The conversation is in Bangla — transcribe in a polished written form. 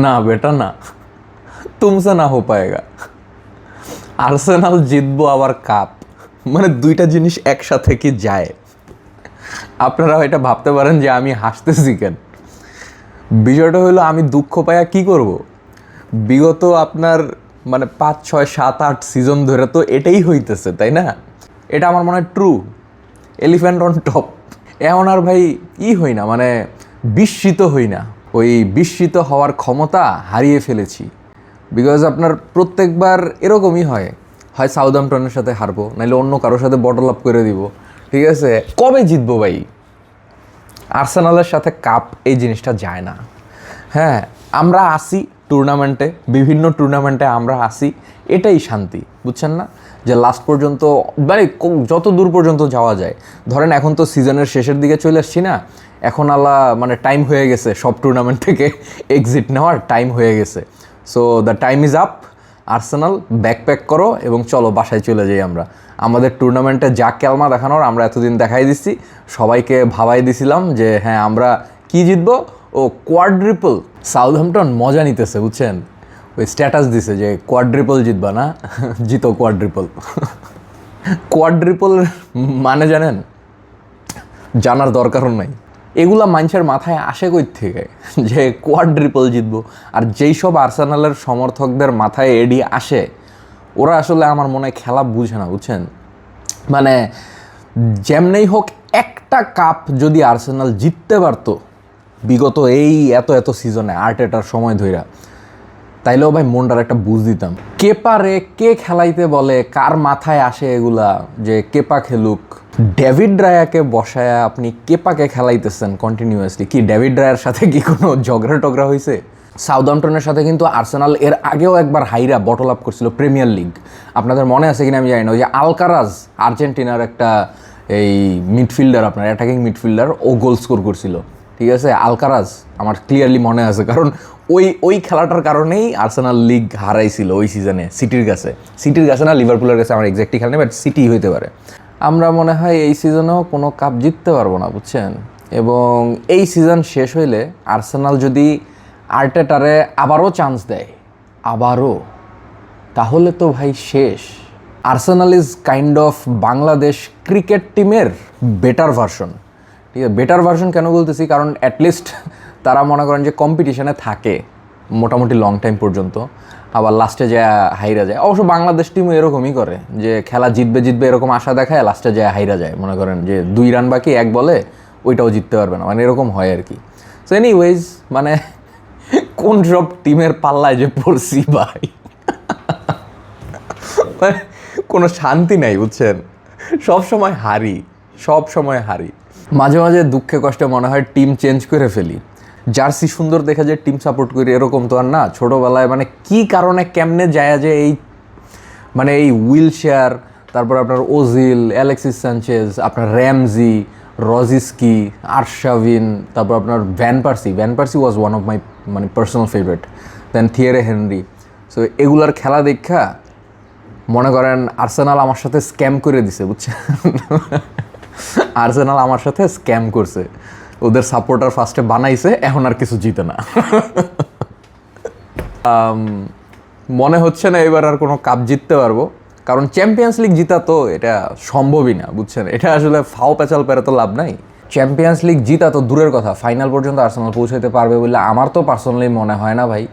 না বেটা না, তুমসে না হো পায়েগা। আর্সেনাল জিতবো আবার কাপ, মানে দুইটা জিনিস একসাথে কি যায়? আপনারা এটা ভাবতে পারেন যে আমি হাসতেছি কেন। বিষয়টা হলো আমি দুঃখ পাইয়া কি করব। বিগত আপনার মানে 5, 6, 7, 8 সিজন ধরে তো এটাই হইতেছে, তাই না? এটা আমার মনে হয় ট্রু এলিফ্যান্ট অন টপ। এমন আর ভাই হই না, মানে বিস্মিত হই না, ওই বিস্মিত হওয়ার ক্ষমতা হারিয়ে ফেলেছি। বিকজ আপনার প্রত্যেকবার এরকমই হয়, হয় সাউদাম্পটনের সাথে হারবো, নাহলে অন্য কারোর সাথে বটল আপ করে দিব, ঠিক আছে? কবে জিতবো ভাই? আর্সেনালের সাথে কাপ এই জিনিসটা যায় না। হ্যাঁ, আমরা আসি টুর্নামেন্টে, বিভিন্ন টুর্নামেন্টে আমরা আসি, এটাই শান্তি, বুঝছেন না? যে লাস্ট পর্যন্ত মানে যত দূর পর্যন্ত যাওয়া যায়। ধরেন এখন তো সিজনের শেষের দিকে চলে আসছি না, এখন আল্লাহ মানে টাইম হয়ে গেছে সব টুর্নামেন্ট থেকে এক্সিট নেওয়ার টাইম হয়ে গেছে। So the time is up. Arsenal backpack করো এবং চলো বাসায় চলে যাই আমরা। আমাদের টুর্নামেন্টে যা ক্যালমা দেখানোর আমরা এতদিন দেখাই দিচ্ছি, সবাইকে ভাবাই দিছিলাম যে হ্যাঁ আমরা কি জিতবো, ও কোয়াড্রিপল। সাউথহ্যাম্পটন মজা নিতেছে, বুঝছেন? ওই স্ট্যাটাস দিছে যে কোয়াড্রিপল জিতবা না, জিতো কোয়াড্রিপল। কোয়াড্রিপল মানে জানেন? জানার দরকারও নাই। এগুলা মানুষের মাথায় আসে কই থেকে যে কোয়াড্রিপল জিতবো? আর যেই সব আর্সেনালের সমর্থকদের মাথায় এডি আসে, ওরা আসলে আমার মনে হয় খেলা বুঝে না, বুঝছেন? মানে যেমনেই হোক একটা কাপ যদি আর্সেনাল জিততে পারতো বিগত এই এত সিজনে আর্টেটার সময় ধইরা, তাইলেও ভাই মনটার একটা বুঝ দিতাম। কেপারে কে খেলাইতে বলে, কার মাথায় আসে এগুলা যে কেপা খেলুক? ডেভিড রায়াকে বসায় আপনি কেপাকে খেলাইতেছেন কন্টিনিউয়াসলি। কি ডেভিড রায়ার সাথে কি কোনো ঝগড়া টগড়া হয়েছে? সাউদাম্পটনের সাথে কিন্তু আর্সেনাল এর আগেও একবার হাইরা বটল আপ করছিল প্রিমিয়ার লিগ। আপনাদের মনে আছে কিনা আমি জানি না। ওই যে আলকারাজ, আর্জেন্টিনার একটা এই মিডফিল্ডার, আপনার অ্যাটাকিং মিডফিল্ডার, ও গোল স্কোর করছিল, ঠিক আছে? আলকারাজ আমার ক্লিয়ারলি মনে আছে, কারণ ওই খেলাটার কারণেই আর্সেনাল লিগ হারাইছিল ওই সিজনে সিটির কাছে না লিভারপুলের কাছে, আমার এক্স্যাক্টলি খেলা নেই, বাট সিটি হইতে পারে। আমরা মনে হয় এই সিজনেও কোনো কাপ জিততে পারবো না, বুঝছেন? এবং এই সিজন শেষ হইলে আর্সেনাল যদি আর্টেটারে আবারও চান্স দেয়, তাহলে তো ভাই শেষ। Arsenal is kind of Bangladesh cricket টিমের বেটার ভার্সন। ঠিক আছে, বেটার ভার্সন কেন বলতেছি? কারণ অ্যাটলিস্ট তারা মনে করেন যে কম্পিটিশনে থাকে মোটামুটি লং টাইম পর্যন্ত, আবার লাস্টে যায় হাইরা যায়। অবশ্য বাংলাদেশ টিমও এরকমই করে, যে খেলা জিতবে এরকম আশা দেখায়, লাস্টে যায় হাইরা যায়। মনে করেন যে 2 রান বাকি 1 বলে ওইটাও জিততে পারবে না, মানে এরকম হয় আর কি। সো এনিওয়েজ, মানে কোন সব টিমের পাল্লায় যে পড়ছি ভাই, কোনো শান্তি নাই, বুঝছেন? সব সময় হারি। মাঝে মাঝে দুঃখে কষ্টে মনে হয় টিম চেঞ্জ করে ফেলি। জার্সি সুন্দর দেখে যে টিম সাপোর্ট করি এরকম তো আর না। ছোটোবেলায় মানে কি কারণে কেমনে যায় যে এই উইলশেয়ার, তারপর আপনার ওজিল, অ্যালেক্সিস সানচেজ, আপনার র্যামজি, রজিস্কি, আরশাভিন, তারপর আপনার van Persie was one of my মানে personal favourite, then Thierry Henry. So এগুলার খেলা দেখা মনে করেন আর্সেনাল আমার সাথে স্ক্যাম করে দিছে, বুঝছেন? আর্সেনাল আমার সাথে স্ক্যাম করছে। ওদের সাপোর্টার ফার্স্টে বানাইছে, এখন আর কিছু জিতে না। মনে হচ্ছে না এবার আর কোনো কাপ জিততে পারবো, কারণ চ্যাম্পিয়ন্স লিগ জিতা তো এটা সম্ভবই না, বুঝছেন? এটা আসলে ফাও পেঁচাল পেরে তো লাভ নাই। চ্যাম্পিয়ন্স লিগ জিতা তো দূরের কথা, ফাইনাল পর্যন্ত আর্সেনাল পৌঁছাইতে পারবে বলে আমার তো পার্সোনালি মনে হয় না ভাই।